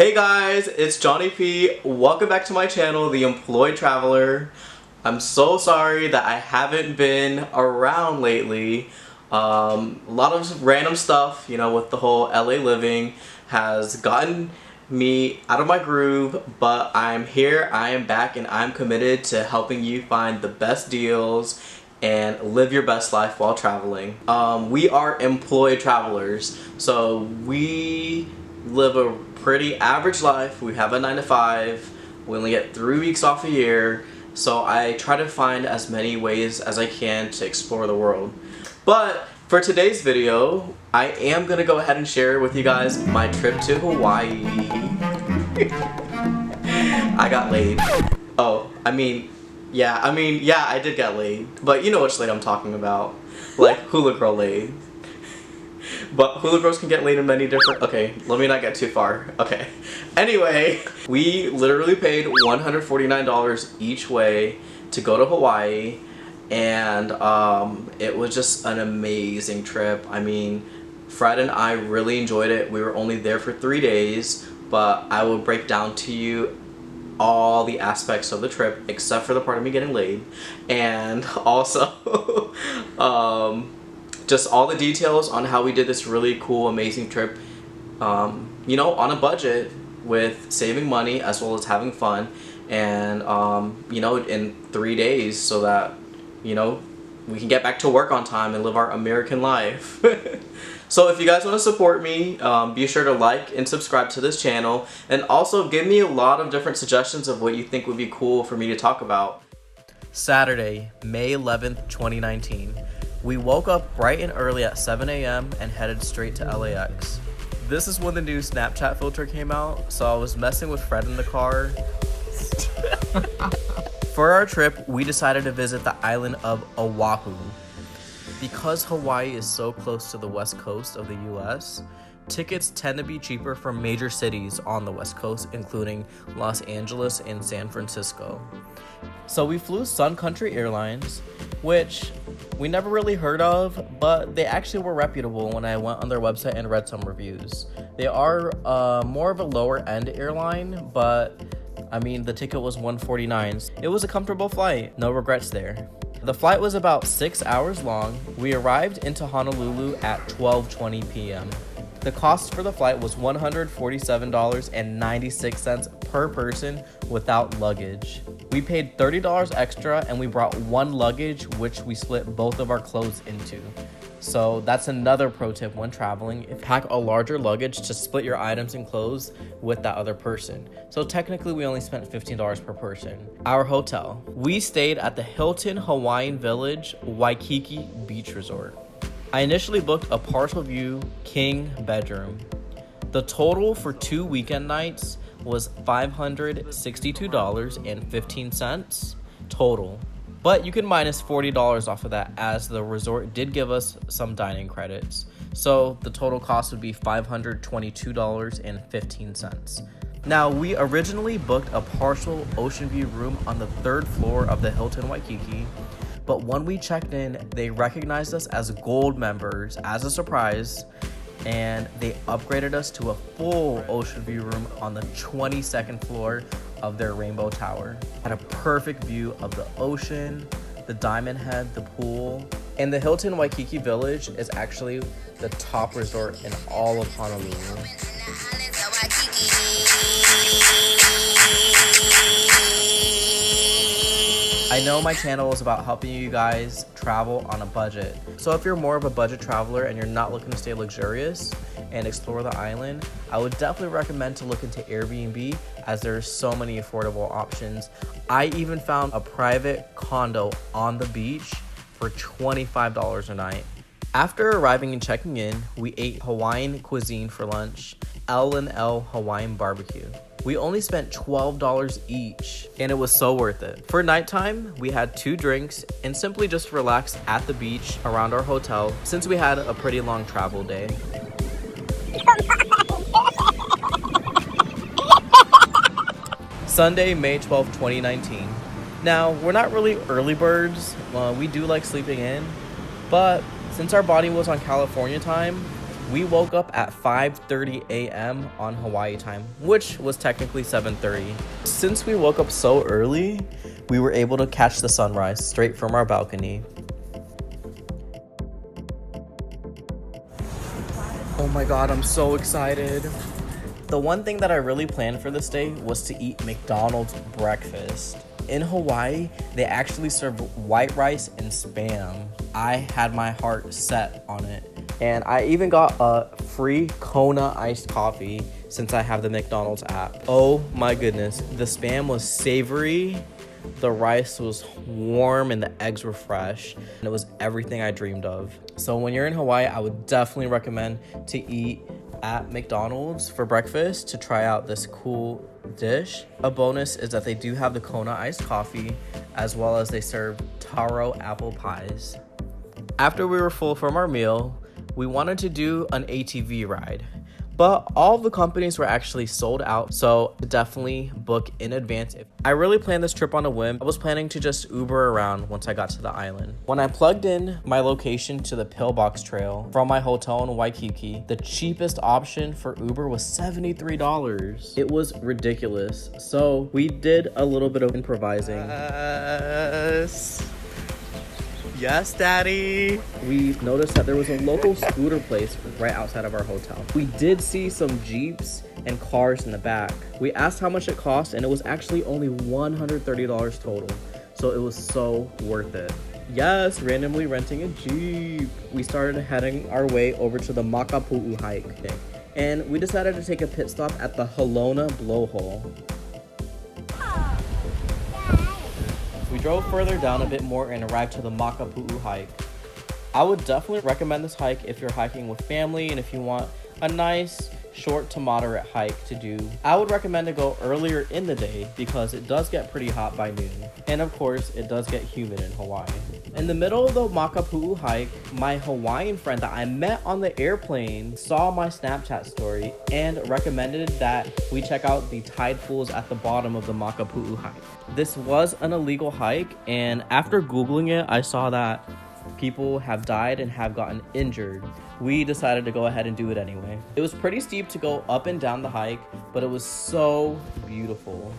Hey guys, it's Johnny P. Welcome back to my channel, The Employed Traveler. I'm so sorry that I haven't been around lately. A lot of random stuff, with the whole LA living has gotten me out of my groove, but I'm here, I am back, and I'm committed to helping you find the best deals and live your best life while traveling. We are employed travelers, so we live a pretty average life. We have a 9 to 5. We only get 3 weeks off a year, so I try to find as many ways as I can to explore the world. But for today's video, I am gonna go ahead and share with you guys my trip to Hawaii. I got laid. Yeah, I did get laid. But you know which laid I'm talking about. Like, hula girl laid. But hula girls can get laid in many different... Okay, let me not get too far. Okay. Anyway, we literally paid $149 each way to go to Hawaii. And it was just an amazing trip. I mean, Fred and I really enjoyed it. We were only there for 3 days. But I will break down to you all the aspects of the trip except for the part of me getting laid, and also just all the details on how we did this really cool, amazing trip, on a budget with saving money as well as having fun, and in 3 days, so that we can get back to work on time and live our American life. So if you guys want to support me, be sure to like and subscribe to this channel, and also give me a lot of different suggestions of what you think would be cool for me to talk about. Saturday, May 11th, 2019. We woke up bright and early at 7 a.m. and headed straight to LAX. This is when the new Snapchat filter came out, so I was messing with Fred in the car. For our trip, we decided to visit the island of Oahu. Because Hawaii is so close to the west coast of the US, tickets tend to be cheaper from major cities on the west coast, including Los Angeles and San Francisco. So we flew Sun Country Airlines, which we never really heard of, but they actually were reputable when I went on their website and read some reviews. They are more of a lower end airline, but the ticket was $149. It was a comfortable flight, no regrets there. The flight was about 6 hours long. We arrived into Honolulu at 12:20 p.m. The cost for the flight was $147.96 per person without luggage. We paid $30 extra and we brought one luggage, which we split both of our clothes into. So that's another pro tip when traveling. Pack a larger luggage to split your items and clothes with that other person. So technically we only spent $15 per person. Our hotel. We stayed at the Hilton Hawaiian Village Waikiki Beach Resort. I initially booked a partial view king bedroom. The total for 2 weekend nights was $562.15 total. But you can minus $40 off of that, as the resort did give us some dining credits. So the total cost would be $522.15. Now, we originally booked a partial ocean view room on the 3rd floor of the Hilton Waikiki, but when we checked in, they recognized us as gold members as a surprise, and they upgraded us to a full ocean view room on the 22nd floor of their Rainbow Tower. Had a perfect view of the ocean, the Diamond Head, the pool, and the Hilton Waikiki Village is actually the top resort in all of Honolulu. I know my channel is about helping you guys travel on a budget. So if you're more of a budget traveler and you're not looking to stay luxurious and explore the island, I would definitely recommend to look into Airbnb, as there are so many affordable options. I even found a private condo on the beach for $25 a night. After arriving and checking in, we ate Hawaiian cuisine for lunch, L&L Hawaiian barbecue. We only spent $12 each, and it was so worth it. For nighttime, we had 2 drinks and simply just relaxed at the beach around our hotel, since we had a pretty long travel day. Sunday, May 12, 2019. Now, we're not really early birds. We do like sleeping in, but since our body was on California time, We woke up at 5:30 a.m. on Hawaii time, which was technically 7:30. Since we woke up so early, we were able to catch the sunrise straight from our balcony. Oh my god, I'm so excited. The one thing that I really planned for this day was to eat McDonald's breakfast. In Hawaii, they actually serve white rice and Spam. I had my heart set on it. And I even got a free Kona iced coffee since I have the McDonald's app. Oh my goodness, the Spam was savory, the rice was warm, and the eggs were fresh. And it was everything I dreamed of. So when you're in Hawaii, I would definitely recommend to eat at McDonald's for breakfast to try out this cool dish. A bonus is that they do have the Kona iced coffee, as well as they serve taro apple pies. After we were full from our meal, we wanted to do an ATV ride, but all of the companies were actually sold out, so definitely book in advance. I really planned this trip on a whim. I was planning to just Uber around once I got to the island. When I plugged in my location to the Pillbox Trail from my hotel in Waikiki, the cheapest option for Uber was $73. It was ridiculous, so we did a little bit of improvising. Yes, Daddy. We noticed that there was a local scooter place right outside of our hotel. We did see some Jeeps and cars in the back. We asked how much it cost, and it was actually only $130 total. So it was so worth it. Yes, randomly renting a Jeep. We started heading our way over to the Makapu'u hike, and we decided to take a pit stop at the Halona Blowhole. We drove further down a bit more and arrived to the Makapu'u hike. I would definitely recommend this hike if you're hiking with family and if you want a nice, short to moderate hike to do. I would recommend to go earlier in the day because it does get pretty hot by noon. And of course, it does get humid in Hawaii. In the middle of the Makapu'u hike, my Hawaiian friend that I met on the airplane saw my Snapchat story and recommended that we check out the tide pools at the bottom of the Makapu'u hike. This was an illegal hike, and after Googling it, I saw that people have died and have gotten injured. We decided to go ahead and do it anyway. It was pretty steep to go up and down the hike, but it was so beautiful.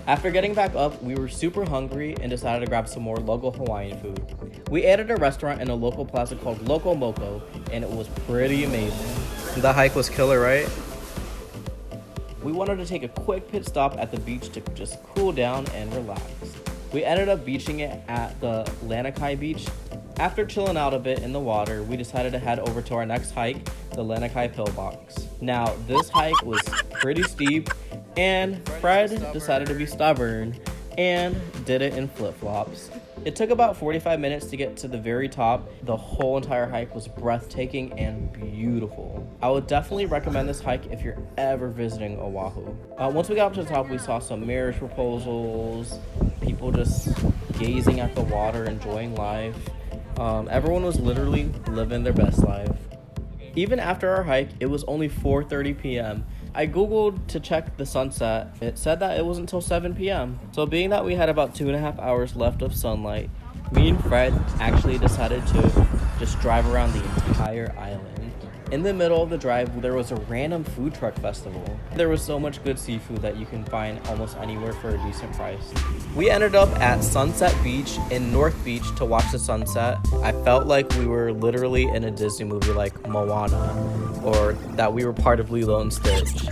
After getting back up, we were super hungry and decided to grab some more local Hawaiian food. We ate at a restaurant in a local plaza called Loco Moco, and it was pretty amazing. The hike was killer, right? We wanted to take a quick pit stop at the beach to just cool down and relax. We ended up beaching it at the Lanikai Beach. After chilling out a bit in the water, we decided to head over to our next hike, the Lanikai Pillbox. Now, this hike was pretty steep, and Fred decided to be stubborn and did it in flip-flops. It took about 45 minutes to get to the very top. The whole entire hike was breathtaking and beautiful. I would definitely recommend this hike if you're ever visiting Oahu. Once we got up to the top, we saw some marriage proposals, people just gazing at the water, enjoying life. Everyone was literally living their best life. Even after our hike, it was only 4:30 p.m. I googled to check the sunset. It said that it wasn't until 7 p.m. So being that we had about 2.5 hours left of sunlight, me and Fred actually decided to just drive around the entire island. In the middle of the drive, there was a random food truck festival. There was so much good seafood that you can find almost anywhere for a decent price. We ended up at Sunset Beach in North Beach to watch the sunset. I felt like we were literally in a Disney movie like Moana, or that we were part of Lilo and Stitch.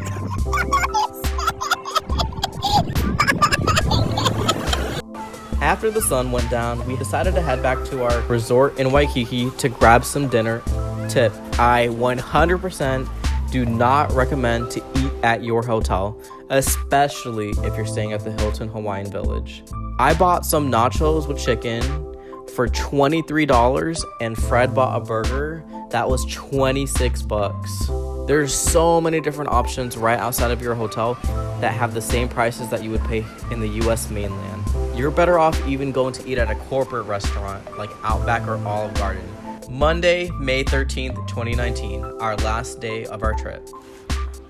After the sun went down, we decided to head back to our resort in Waikiki to grab some dinner. Tip: I 100% do not recommend to eat at your hotel, especially if you're staying at the Hilton Hawaiian Village. I bought some nachos with chicken for $23, and Fred bought a burger that was $26. There's so many different options right outside of your hotel that have the same prices that you would pay in the US mainland. You're better off even going to eat at a corporate restaurant like Outback or Olive Garden. Monday, May 13th, 2019, our last day of our trip.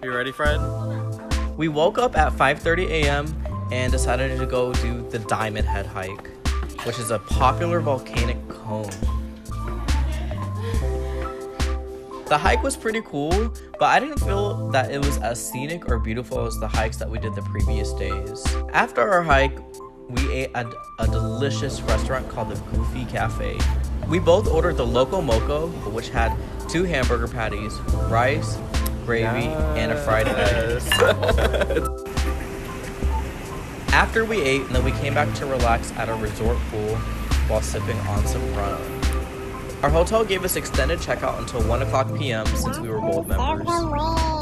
You ready, Fred? We woke up at 5:30 a.m. and decided to go do the Diamond Head hike, which is a popular volcanic cone. The hike was pretty cool, but I didn't feel that it was as scenic or beautiful as the hikes that we did the previous days. After our hike, we ate at a delicious restaurant called the Goofy Cafe. We both ordered the Loco Moco, which had 2 hamburger patties, rice, gravy, and a fried egg. After we ate, and then we came back to relax at a resort pool while sipping on some rum. Our hotel gave us extended checkout until 1:00 p.m. since we were gold members.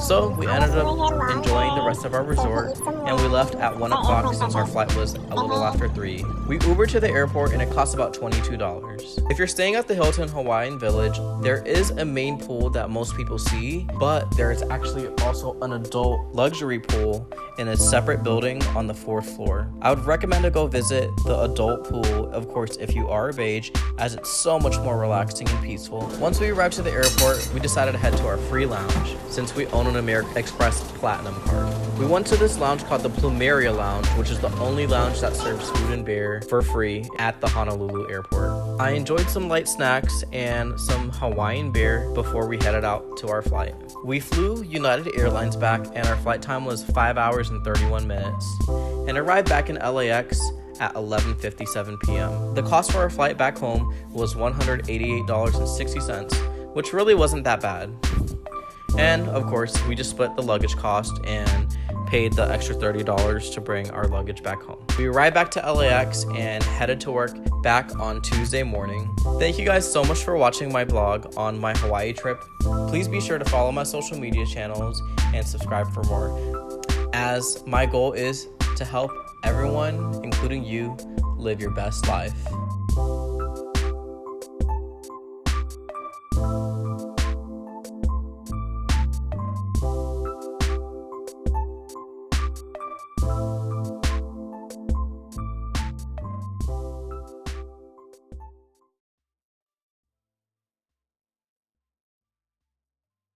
So we ended up enjoying the rest of our resort, and we left at 1:00 since our flight was a little after 3. We Ubered to the airport, and it cost about $22. If you're staying at the Hilton Hawaiian Village, there is a main pool that most people see, but there is actually also an adult luxury pool in a separate building on the 4th floor. I would recommend to go visit the adult pool, of course, if you are of age, as it's so much more relaxing and peaceful. Once we arrived to the airport, we decided to head to our free lounge since we own an American Express Platinum card. We went to this lounge called the Plumeria Lounge, which is the only lounge that serves food and beer for free at the Honolulu airport. I enjoyed some light snacks and some Hawaiian beer before we headed out to our flight. We flew United Airlines back, and our flight time was 5 hours and 31 minutes, and arrived back in LAX at 11:57 p.m. The cost for our flight back home was $188.60, which really wasn't that bad. And of course, we just split the luggage cost and paid the extra $30 to bring our luggage back home. We arrived back to LAX and headed to work back on Tuesday morning. Thank you guys so much for watching my vlog on my Hawaii trip. Please be sure to follow my social media channels and subscribe for more, as my goal is to help everyone, including you, live your best life.